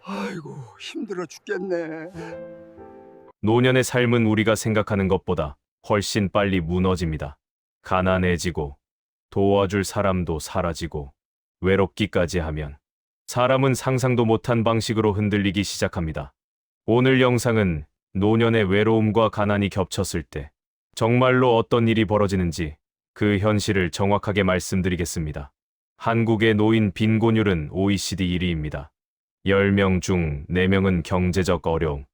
아이고, 힘들어 죽겠네. 노년의 삶은 우리가 생각하는 것보다 훨씬 빨리 무너집니다. 가난해지고 도와줄 사람도 사라지고 외롭기까지 하면 사람은 상상도 못한 방식으로 흔들리기 시작합니다. 오늘 영상은 노년의 외로움과 가난이 겹쳤을 때 정말로 어떤 일이 벌어지는지 그 현실을 정확하게 말씀드리겠습니다. 한국의 노인 빈곤율은 OECD 1위입니다. 10명 중 4명은 경제적 어려움,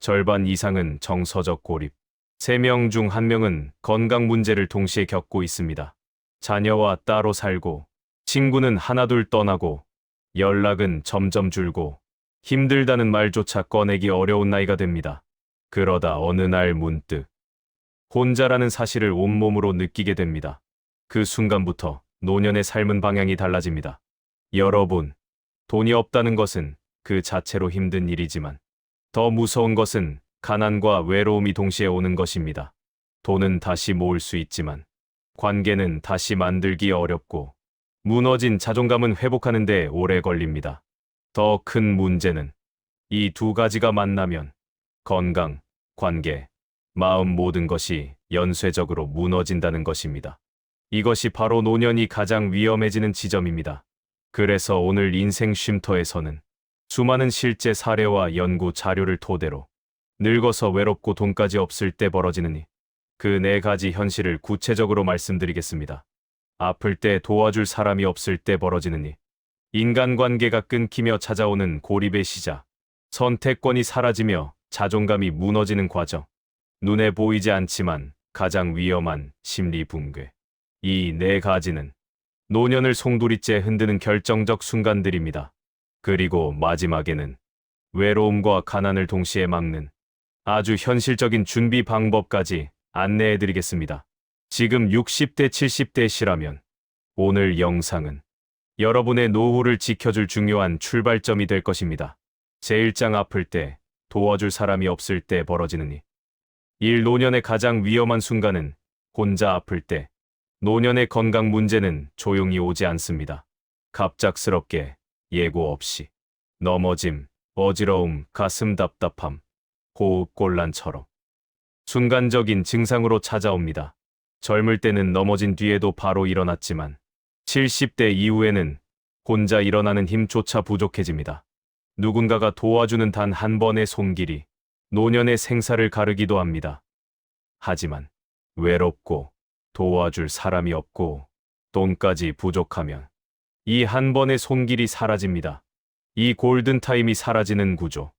절반 이상은 정서적 고립, 3명 중 1명은 건강 문제를 동시에 겪고 있습니다. 자녀와 따로 살고, 친구는 하나둘 떠나고, 연락은 점점 줄고, 힘들다는 말조차 꺼내기 어려운 나이가 됩니다. 그러다 어느 날 문득, 혼자라는 사실을 온몸으로 느끼게 됩니다. 그 순간부터 노년의 삶은 방향이 달라집니다. 여러분, 돈이 없다는 것은 그 자체로 힘든 일이지만 더 무서운 것은 가난과 외로움이 동시에 오는 것입니다. 돈은 다시 모을 수 있지만 관계는 다시 만들기 어렵고 무너진 자존감은 회복하는 데 오래 걸립니다. 더 큰 문제는 이 두 가지가 만나면 건강, 관계, 마음 모든 것이 연쇄적으로 무너진다는 것입니다. 이것이 바로 노년이 가장 위험해지는 지점입니다. 그래서 오늘 인생 쉼터에서는 수많은 실제 사례와 연구 자료를 토대로 늙어서 외롭고 돈까지 없을 때 벌어지는 그 4가지 현실을 구체적으로 말씀드리겠습니다. 아플 때 도와줄 사람이 없을 때 벌어지는 인간관계가 끊기며 찾아오는 고립의 시작, 선택권이 사라지며 자존감이 무너지는 과정, 눈에 보이지 않지만 가장 위험한 심리 붕괴. 이 4가지는 노년을 송두리째 흔드는 결정적 순간들입니다. 그리고 마지막에는 외로움과 가난을 동시에 막는 아주 현실적인 준비 방법까지 안내해드리겠습니다. 지금 60대, 70대시라면 오늘 영상은 여러분의 노후를 지켜줄 중요한 출발점이 될 것입니다. 제1장 아플 때, 도와줄 사람이 없을 때 벌어지는 일. 노년의 가장 위험한 순간은 혼자 아플 때. 노년의 건강 문제는 조용히 오지 않습니다. 갑작스럽게, 예고 없이 넘어짐, 어지러움, 가슴 답답함, 호흡 곤란처럼 순간적인 증상으로 찾아옵니다. 젊을 때는 넘어진 뒤에도 바로 일어났지만 70대 이후에는 혼자 일어나는 힘조차 부족해집니다. 누군가가 도와주는 단 한 번의 손길이 노년의 생사를 가르기도 합니다. 하지만 외롭고 도와줄 사람이 없고 돈까지 부족하면 이 한 번의 손길이 사라집니다. 이 골든타임이 사라지는 구조.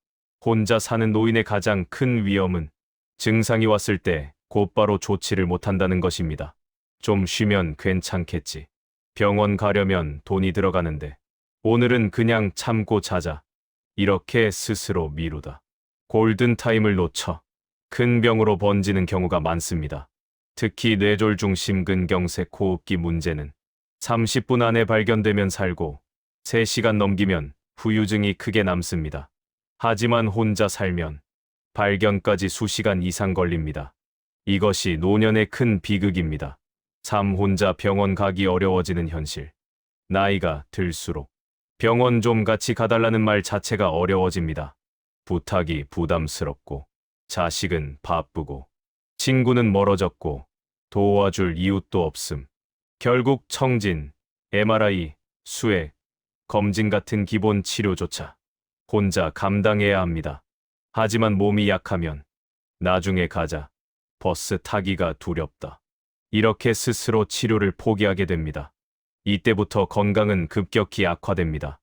혼자 사는 노인의 가장 큰 위험은 증상이 왔을 때 곧바로 조치를 못한다는 것입니다. 좀 쉬면 괜찮겠지. 병원 가려면 돈이 들어가는데 오늘은 그냥 참고 자자. 이렇게 스스로 미루다 골든타임을 놓쳐 큰 병으로 번지는 경우가 많습니다. 특히 뇌졸중, 심근경색, 호흡기 문제는 30분 안에 발견되면 살고 3시간 넘기면 후유증이 크게 남습니다. 하지만 혼자 살면 발견까지 수시간 이상 걸립니다. 이것이 노년의 큰 비극입니다. 삶 혼자 병원 가기 어려워지는 현실. 나이가 들수록 병원 좀 같이 가달라는 말 자체가 어려워집니다. 부탁이 부담스럽고 자식은 바쁘고 친구는 멀어졌고 도와줄 이웃도 없음. 결국 청진, MRI, 수액, 검진 같은 기본 치료조차 혼자 감당해야 합니다. 하지만 몸이 약하면 나중에 가자. 버스 타기가 두렵다. 이렇게 스스로 치료를 포기하게 됩니다. 이때부터 건강은 급격히 악화됩니다.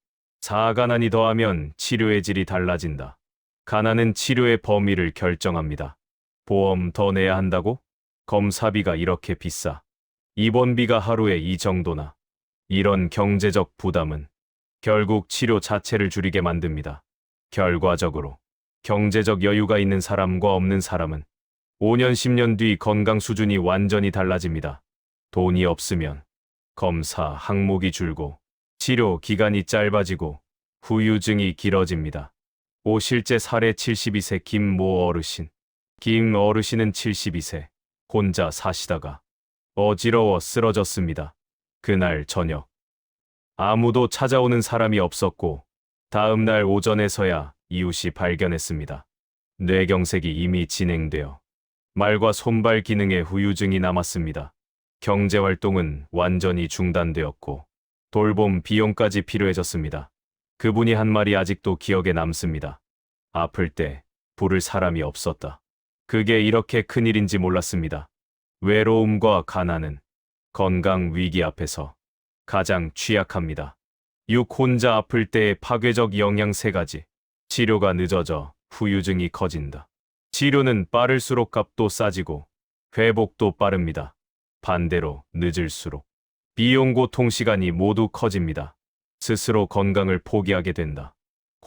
가난이 더하면 치료의 질이 달라진다. 가난은 치료의 범위를 결정합니다. 보험 더 내야 한다고? 검사비가 이렇게 비싸. 입원비가 하루에 이 정도나. 이런 경제적 부담은 결국 치료 자체를 줄이게 만듭니다. 결과적으로 경제적 여유가 있는 사람과 없는 사람은 5년, 10년 뒤 건강 수준이 완전히 달라집니다. 돈이 없으면 검사 항목이 줄고 치료 기간이 짧아지고 후유증이 길어집니다. 실제 사례 72세 김모 어르신. 김 어르신은 72세 혼자 사시다가 어지러워 쓰러졌습니다. 그날 저녁 아무도 찾아오는 사람이 없었고 다음 날 오전에서야 이웃이 발견했습니다. 뇌경색이 이미 진행되어 말과 손발 기능에 후유증이 남았습니다. 경제활동은 완전히 중단되었고 돌봄 비용까지 필요해졌습니다. 그분이 한 말이 아직도 기억에 남습니다. 아플 때 부를 사람이 없었다. 그게 이렇게 큰일인지 몰랐습니다. 외로움과 가난은 건강 위기 앞에서 가장 취약합니다. 6. 혼자 아플 때의 파괴적 영향 3가지. 치료가 늦어져 후유증이 커진다. 치료는 빠를수록 값도 싸지고 회복도 빠릅니다. 반대로 늦을수록 비용, 고통, 시간이 모두 커집니다. 스스로 건강을 포기하게 된다.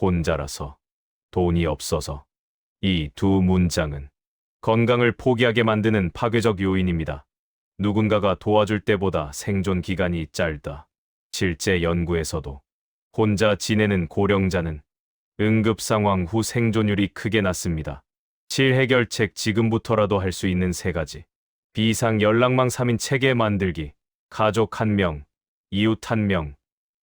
혼자라서, 돈이 없어서. 이 두 문장은 건강을 포기하게 만드는 파괴적 요인입니다. 누군가가 도와줄 때보다 생존 기간이 짧다. 실제 연구에서도 혼자 지내는 고령자는 응급 상황 후 생존율이 크게 낮습니다. 7. 해결책. 지금부터라도 할 수 있는 3가지. 비상 연락망 3인 체계 만들기. 가족 1명, 이웃 1명,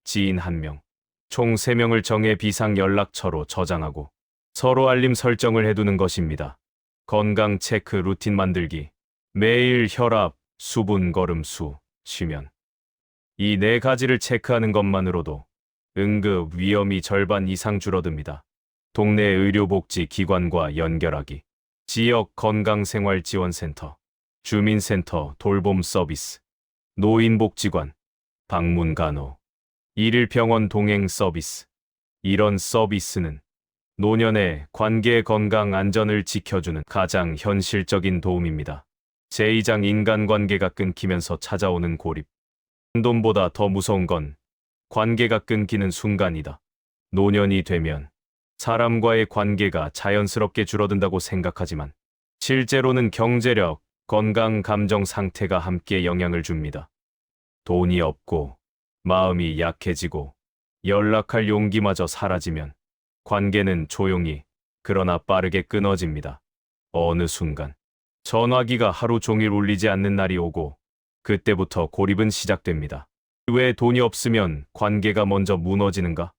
지인 1명. 총 3명을 정해 비상 연락처로 저장하고 서로 알림 설정을 해두는 것입니다. 건강 체크 루틴 만들기. 매일 혈압, 수분, 걸음수, 쉬면. 이 4가지를 체크하는 것만으로도 응급 위험이 절반 이상 줄어듭니다. 동네 의료복지기관과 연결하기. 지역 건강생활지원센터, 주민센터 돌봄 서비스, 노인복지관, 방문간호, 일일병원 동행 서비스. 이런 서비스는 노년의 관계 건강 안전을 지켜주는 가장 현실적인 도움입니다. 제2장 인간관계가 끊기면서 찾아오는 고립. 돈보다 더 무서운 건 관계가 끊기는 순간이다. 노년이 되면 사람과의 관계가 자연스럽게 줄어든다고 생각하지만 실제로는 경제력, 건강, 감정 상태가 함께 영향을 줍니다. 돈이 없고 마음이 약해지고 연락할 용기마저 사라지면 관계는 조용히 그러나 빠르게 끊어집니다. 어느 순간 전화기가 하루 종일 울리지 않는 날이 오고 그때부터 고립은 시작됩니다. 왜 돈이 없으면 관계가 먼저 무너지는가?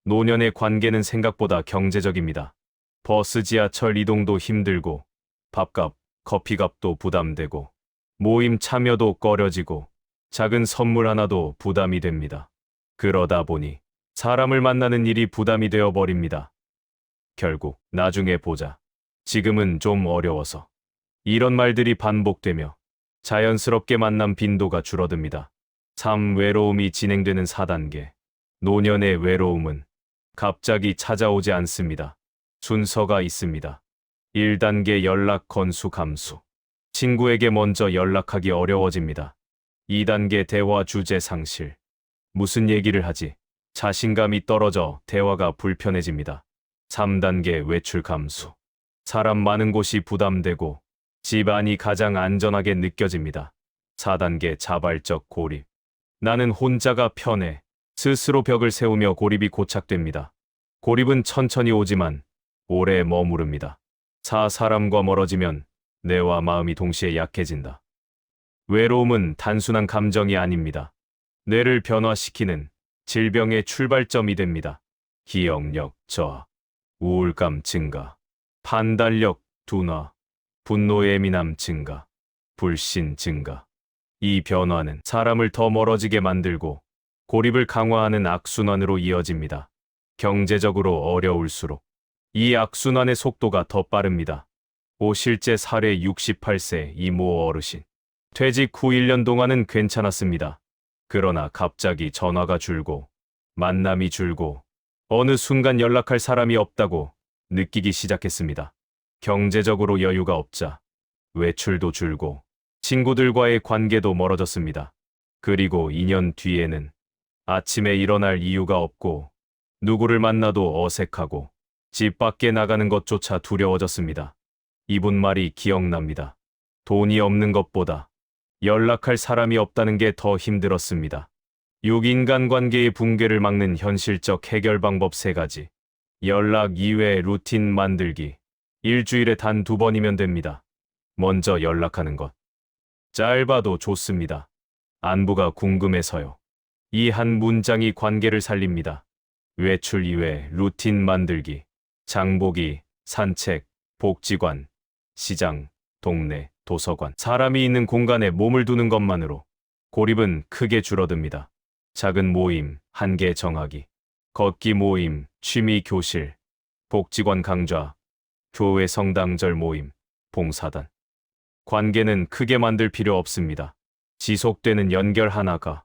노년의 관계는 생각보다 경제적입니다. 버스, 지하철 이동도 힘들고 밥값, 커피값도 부담되고 모임 참여도 꺼려지고 작은 선물 하나도 부담이 됩니다. 그러다 보니 사람을 만나는 일이 부담이 되어 버립니다. 결국 나중에 보자. 지금은 좀 어려워서. 이런 말들이 반복되며 자연스럽게 만남 빈도가 줄어듭니다. 3. 외로움이 진행되는 4단계. 노년의 외로움은 갑자기 찾아오지 않습니다. 순서가 있습니다. 1단계 연락 건수 감소. 친구에게 먼저 연락하기 어려워집니다. 2단계 대화 주제 상실. 무슨 얘기를 하지? 자신감이 떨어져 대화가 불편해집니다. 3단계 외출 감소. 사람 많은 곳이 부담되고 집 안이 가장 안전하게 느껴집니다. 4단계 자발적 고립. 나는 혼자가 편해. 스스로 벽을 세우며 고립이 고착됩니다. 고립은 천천히 오지만 오래 머무릅니다. 4. 사람과 멀어지면 뇌와 마음이 동시에 약해진다. 외로움은 단순한 감정이 아닙니다. 뇌를 변화시키는 질병의 출발점이 됩니다. 기억력 저하, 우울감 증가, 판단력 둔화, 분노 예민함 증가, 불신 증가. 이 변화는 사람을 더 멀어지게 만들고 고립을 강화하는 악순환으로 이어집니다. 경제적으로 어려울수록 이 악순환의 속도가 더 빠릅니다. 실제 사례 68세 이모 어르신. 퇴직 후 1년 동안은 괜찮았습니다. 그러나 갑자기 전화가 줄고 만남이 줄고 어느 순간 연락할 사람이 없다고 느끼기 시작했습니다. 경제적으로 여유가 없자 외출도 줄고 친구들과의 관계도 멀어졌습니다. 그리고 2년 뒤에는 아침에 일어날 이유가 없고 누구를 만나도 어색하고 집 밖에 나가는 것조차 두려워졌습니다. 이분 말이 기억납니다. 돈이 없는 것보다 연락할 사람이 없다는 게 더 힘들었습니다. 6. 인간관계의 붕괴를 막는 현실적 해결 방법 3가지. 연락 이외 루틴 만들기. 일주일에 단 2번이면 됩니다. 먼저 연락하는 것. 짧아도 좋습니다. 안부가 궁금해서요. 이 한 문장이 관계를 살립니다. 외출 이외 루틴 만들기, 장보기, 산책, 복지관, 시장, 동네, 도서관. 사람이 있는 공간에 몸을 두는 것만으로 고립은 크게 줄어듭니다. 작은 모임, 한계 정하기, 걷기 모임, 취미 교실, 복지관 강좌, 교회 성당절 모임, 봉사단. 관계는 크게 만들 필요 없습니다. 지속되는 연결 하나가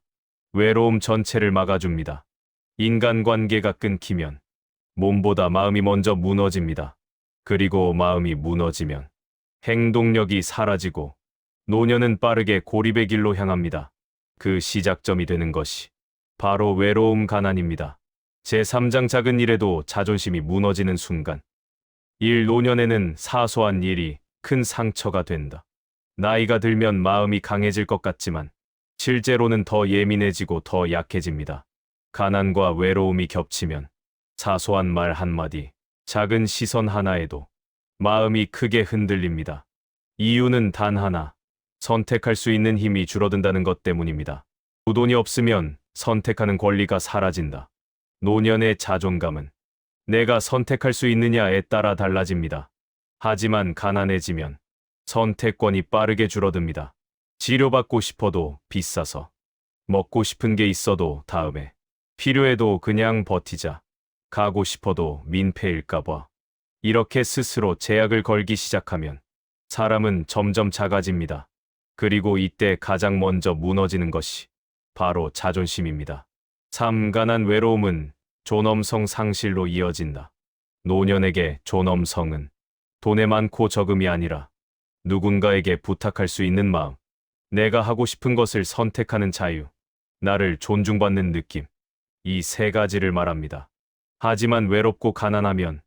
외로움 전체를 막아줍니다. 인간관계가 끊기면 몸보다 마음이 먼저 무너집니다. 그리고 마음이 무너지면 행동력이 사라지고 노년은 빠르게 고립의 길로 향합니다. 그 시작점이 되는 것이 바로 외로움 가난입니다. 제3장 작은 일에도 자존심이 무너지는 순간 노년에는 사소한 일이 큰 상처가 된다. 나이가 들면 마음이 강해질 것 같지만 실제로는 더 예민해지고 더 약해집니다. 가난과 외로움이 겹치면 사소한 말 한마디, 작은 시선 하나에도 마음이 크게 흔들립니다. 이유는 단 하나, 선택할 수 있는 힘이 줄어든다는 것 때문입니다. 돈이 없으면 선택하는 권리가 사라진다. 노년의 자존감은 내가 선택할 수 있느냐에 따라 달라집니다. 하지만 가난해지면 선택권이 빠르게 줄어듭니다. 치료받고 싶어도 비싸서, 먹고 싶은 게 있어도 다음에, 필요해도 그냥 버티자, 가고 싶어도 민폐일까봐. 이렇게 스스로 제약을 걸기 시작하면 사람은 점점 작아집니다. 그리고 이때 가장 먼저 무너지는 것이 바로 자존심입니다. 가난 외로움은 존엄성 상실로 이어진다. 노년에게 존엄성은 돈에 많고 적음이 아니라 누군가에게 부탁할 수 있는 마음, 내가 하고 싶은 것을 선택하는 자유, 나를 존중받는 느낌, 이 세 가지를 말합니다. 하지만 외롭고 가난하면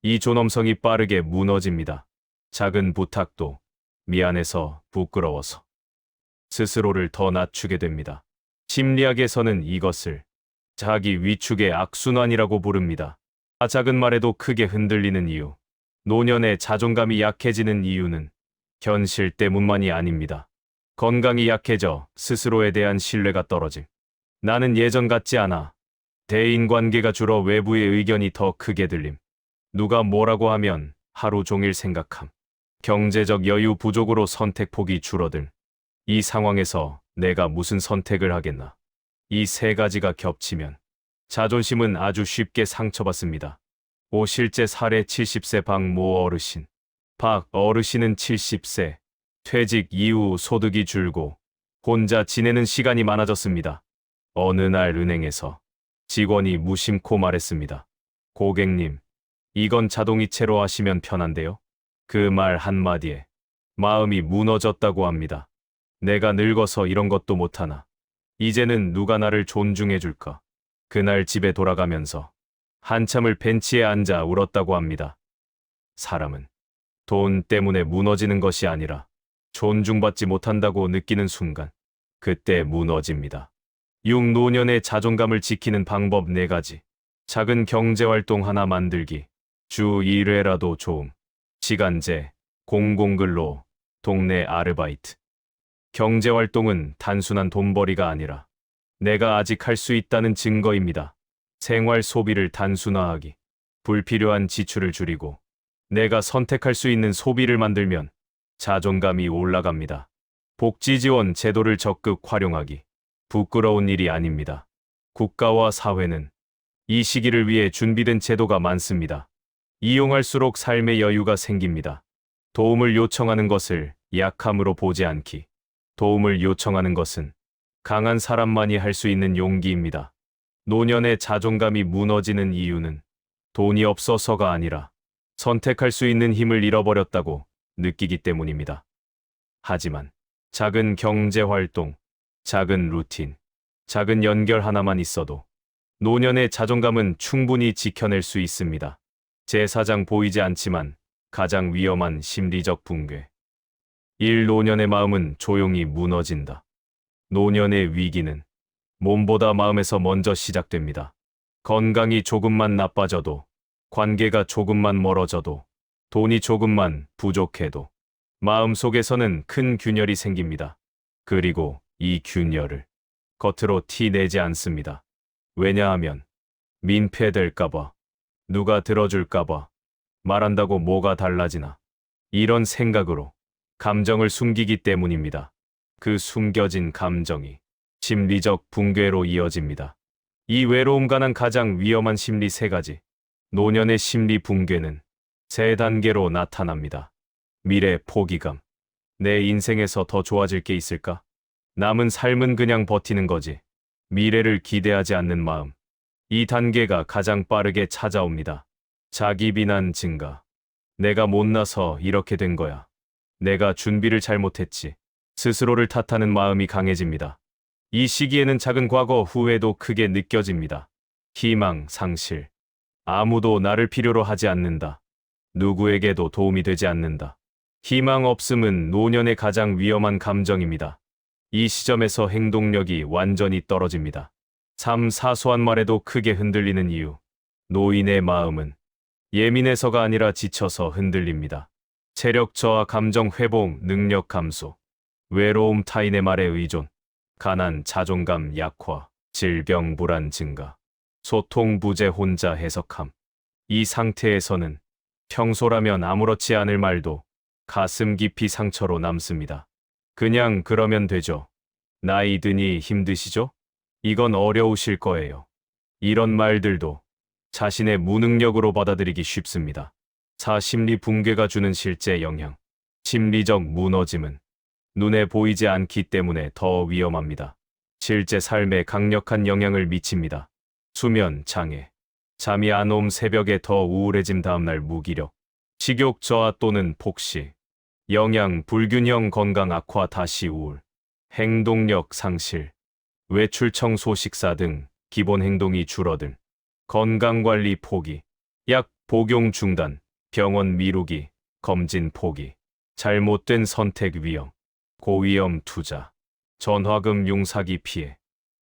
이 존엄성이 빠르게 무너집니다. 작은 부탁도 미안해서, 부끄러워서 스스로를 더 낮추게 됩니다. 심리학에서는 이것을 자기 위축의 악순환이라고 부릅니다. 작은 말에도 크게 흔들리는 이유, 노년의 자존감이 약해지는 이유는 현실 때문만이 아닙니다. 건강이 약해져 스스로에 대한 신뢰가 떨어짐. 나는 예전 같지 않아. 대인관계가 줄어 외부의 의견이 더 크게 들림. 누가 뭐라고 하면 하루 종일 생각함. 경제적 여유 부족으로 선택폭이 줄어들. 이 상황에서 내가 무슨 선택을 하겠나. 이 세 가지가 겹치면 자존심은 아주 쉽게 상처받습니다. 실제 사례 70세 박모 어르신. 박 어르신은 70세, 퇴직 이후 소득이 줄고 혼자 지내는 시간이 많아졌습니다. 어느 날 은행에서 직원이 무심코 말했습니다. 고객님, 이건 자동이체로 하시면 편한데요? 그 말 한마디에 마음이 무너졌다고 합니다. 내가 늙어서 이런 것도 못하나. 이제는 누가 나를 존중해 줄까? 그날 집에 돌아가면서 한참을 벤치에 앉아 울었다고 합니다. 사람은 돈 때문에 무너지는 것이 아니라 존중받지 못한다고 느끼는 순간, 그때 무너집니다. 6노년의 자존감을 지키는 방법 4가지. 작은 경제활동 하나 만들기. 주 1회라도 좋음. 시간제, 공공근로, 동네 아르바이트. 경제활동은 단순한 돈벌이가 아니라 내가 아직 할 수 있다는 증거입니다. 생활 소비를 단순화하기. 불필요한 지출을 줄이고 내가 선택할 수 있는 소비를 만들면 자존감이 올라갑니다. 복지지원 제도를 적극 활용하기. 부끄러운 일이 아닙니다. 국가와 사회는 이 시기를 위해 준비된 제도가 많습니다. 이용할수록 삶의 여유가 생깁니다. 도움을 요청하는 것을 약함으로 보지 않기. 도움을 요청하는 것은 강한 사람만이 할 수 있는 용기입니다. 노년의 자존감이 무너지는 이유는 돈이 없어서가 아니라 선택할 수 있는 힘을 잃어버렸다고 느끼기 때문입니다. 하지만 작은 경제활동, 작은 루틴, 작은 연결 하나만 있어도 노년의 자존감은 충분히 지켜낼 수 있습니다. 제4장 보이지 않지만 가장 위험한 심리적 붕괴. 1노년의 마음은 조용히 무너진다. 노년의 위기는 몸보다 마음에서 먼저 시작됩니다. 건강이 조금만 나빠져도, 관계가 조금만 멀어져도, 돈이 조금만 부족해도 마음속에서는 큰 균열이 생깁니다. 그리고 이 균열을 겉으로 티 내지 않습니다. 왜냐하면 민폐될까봐, 누가 들어줄까봐, 말한다고 뭐가 달라지나. 이런 생각으로 감정을 숨기기 때문입니다. 그 숨겨진 감정이 심리적 붕괴로 이어집니다. 이 외로움과 난 가장 위험한 심리 세 가지. 노년의 심리 붕괴는 세 단계로 나타납니다. 미래 포기감. 내 인생에서 더 좋아질 게 있을까? 남은 삶은 그냥 버티는 거지. 미래를 기대하지 않는 마음. 이 단계가 가장 빠르게 찾아옵니다. 자기 비난 증가. 내가 못나서 이렇게 된 거야. 내가 준비를 잘못했지. 스스로를 탓하는 마음이 강해집니다. 이 시기에는 작은 과거 후회도 크게 느껴집니다. 희망 상실. 아무도 나를 필요로 하지 않는다. 누구에게도 도움이 되지 않는다. 희망 없음은 노년의 가장 위험한 감정입니다. 이 시점에서 행동력이 완전히 떨어집니다. 참 사소한 말에도 크게 흔들리는 이유. 노인의 마음은 예민해서가 아니라 지쳐서 흔들립니다. 체력 저하, 감정 회복, 능력 감소, 외로움, 타인의 말에 의존, 가난, 자존감 약화, 질병 불안 증가, 소통 부재, 혼자 해석함. 이 상태에서는 평소라면 아무렇지 않을 말도 가슴 깊이 상처로 남습니다. 그냥 그러면 되죠. 나이 드니 힘드시죠? 이건 어려우실 거예요. 이런 말들도 자신의 무능력으로 받아들이기 쉽습니다. 심리 붕괴가 주는 실제 영향. 심리적 무너짐은 눈에 보이지 않기 때문에 더 위험합니다. 실제 삶에 강력한 영향을 미칩니다. 수면 장애, 잠이 안 옴, 새벽에 더 우울해짐, 다음날 무기력, 식욕 저하 또는 폭식, 영양 불균형, 건강 악화, 다시 우울, 행동력 상실, 외출, 청소, 식사 등 기본 행동이 줄어든, 건강관리 포기, 약 복용 중단, 병원 미루기, 검진 포기, 잘못된 선택 위험, 고위험 투자, 전화금융 사기 피해.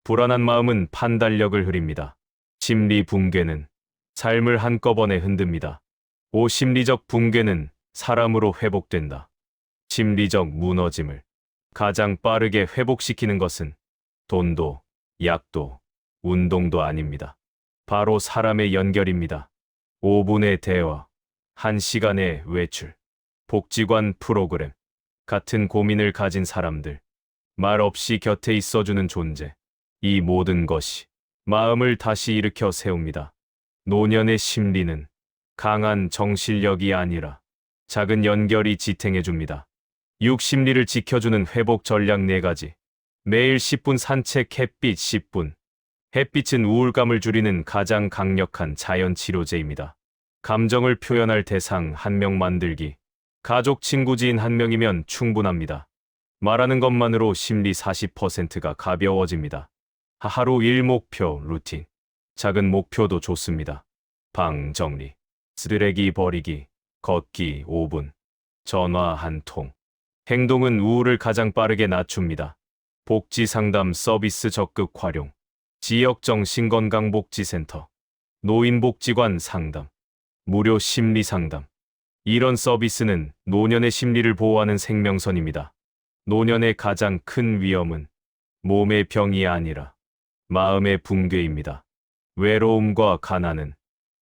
불안한 마음은 판단력을 흐립니다. 심리 붕괴는 삶을 한꺼번에 흔듭니다. 심리적 붕괴는 사람으로 회복된다. 심리적 무너짐을 가장 빠르게 회복시키는 것은 돈도, 약도, 운동도 아닙니다. 바로 사람의 연결입니다. 5분의 대화, 1시간의 외출, 복지관 프로그램, 같은 고민을 가진 사람들, 말 없이 곁에 있어주는 존재. 이 모든 것이 마음을 다시 일으켜 세웁니다. 노년의 심리는 강한 정신력이 아니라 작은 연결이 지탱해줍니다. 심리를 지켜주는 회복 전략 4가지. 매일 10분 산책, 햇빛 10분. 햇빛은 우울감을 줄이는 가장 강력한 자연 치료제입니다. 감정을 표현할 대상 1명 만들기. 가족, 친구, 지인 1명이면 충분합니다. 말하는 것만으로 심리 40%가 가벼워집니다. 하루 1목표 루틴. 작은 목표도 좋습니다. 방 정리, 쓰레기 버리기, 걷기 5분, 전화 1통. 행동은 우울을 가장 빠르게 낮춥니다. 복지 상담 서비스 적극 활용. 지역 정신건강복지센터, 노인복지관 상담, 무료 심리 상담. 이런 서비스는 노년의 심리를 보호하는 생명선입니다. 노년의 가장 큰 위험은 몸의 병이 아니라 마음의 붕괴입니다. 외로움과 가난은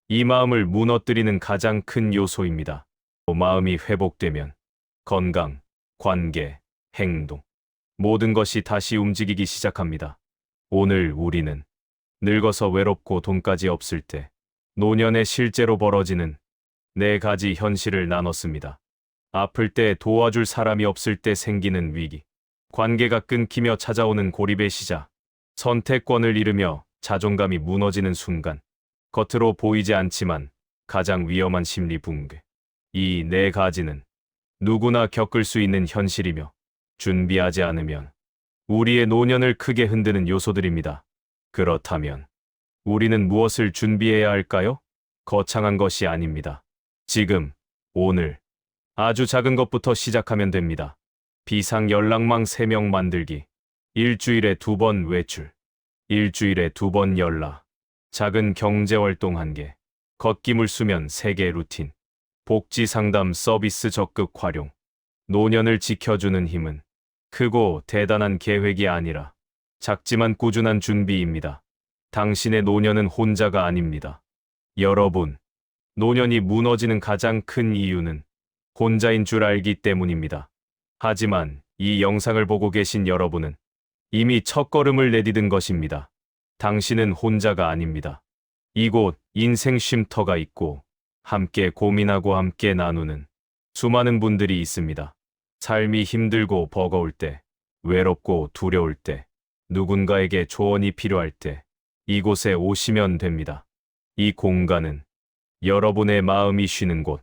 이 마음을 무너뜨리는 가장 큰 요소입니다. 마음이 회복되면 건강, 관계, 행동, 모든 것이 다시 움직이기 시작합니다. 오늘 우리는 늙어서 외롭고 돈까지 없을 때 노년에 실제로 벌어지는 4가지 현실을 나눴습니다. 아플 때 도와줄 사람이 없을 때 생기는 위기, 관계가 끊기며 찾아오는 고립의 시작, 선택권을 잃으며 자존감이 무너지는 순간, 겉으로 보이지 않지만 가장 위험한 심리 붕괴. 이 4가지는 누구나 겪을 수 있는 현실이며 준비하지 않으면 우리의 노년을 크게 흔드는 요소들입니다. 그렇다면 우리는 무엇을 준비해야 할까요? 거창한 것이 아닙니다. 지금, 오늘, 아주 작은 것부터 시작하면 됩니다. 비상 연락망 3명 만들기, 일주일에 2번 외출, 일주일에 2번 연락, 작은 경제활동 1개, 걷기물 수면 3개 루틴, 복지 상담 서비스 적극 활용. 노년을 지켜주는 힘은 크고 대단한 계획이 아니라 작지만 꾸준한 준비입니다. 당신의 노년은 혼자가 아닙니다. 여러분, 노년이 무너지는 가장 큰 이유는 혼자인 줄 알기 때문입니다. 하지만 이 영상을 보고 계신 여러분은 이미 첫걸음을 내디딘 것입니다. 당신은 혼자가 아닙니다. 이곳 인생 쉼터가 있고 함께 고민하고 함께 나누는 수많은 분들이 있습니다. 삶이 힘들고 버거울 때, 외롭고 두려울 때, 누군가에게 조언이 필요할 때 이곳에 오시면 됩니다. 이 공간은 여러분의 마음이 쉬는 곳,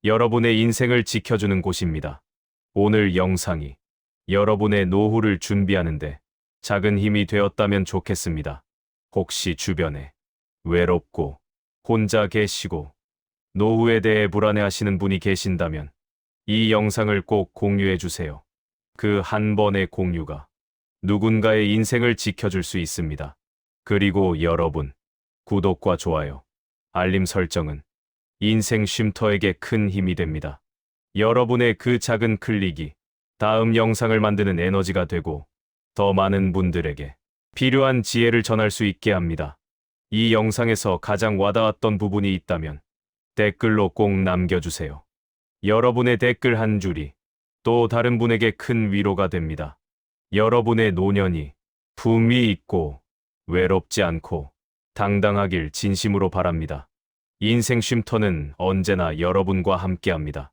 여러분의 인생을 지켜주는 곳입니다. 오늘 영상이 여러분의 노후를 준비하는데 작은 힘이 되었다면 좋겠습니다. 혹시 주변에 외롭고 혼자 계시고 노후에 대해 불안해하시는 분이 계신다면 이 영상을 꼭 공유해 주세요. 그 한 번의 공유가 누군가의 인생을 지켜줄 수 있습니다. 그리고 여러분, 구독과 좋아요, 알림 설정은 인생 쉼터에게 큰 힘이 됩니다. 여러분의 그 작은 클릭이 다음 영상을 만드는 에너지가 되고 더 많은 분들에게 필요한 지혜를 전할 수 있게 합니다. 이 영상에서 가장 와닿았던 부분이 있다면 댓글로 꼭 남겨주세요. 여러분의 댓글 한 줄이 또 다른 분에게 큰 위로가 됩니다. 여러분의 노년이 품위 있고 외롭지 않고 당당하길 진심으로 바랍니다. 인생 쉼터는 언제나 여러분과 함께합니다.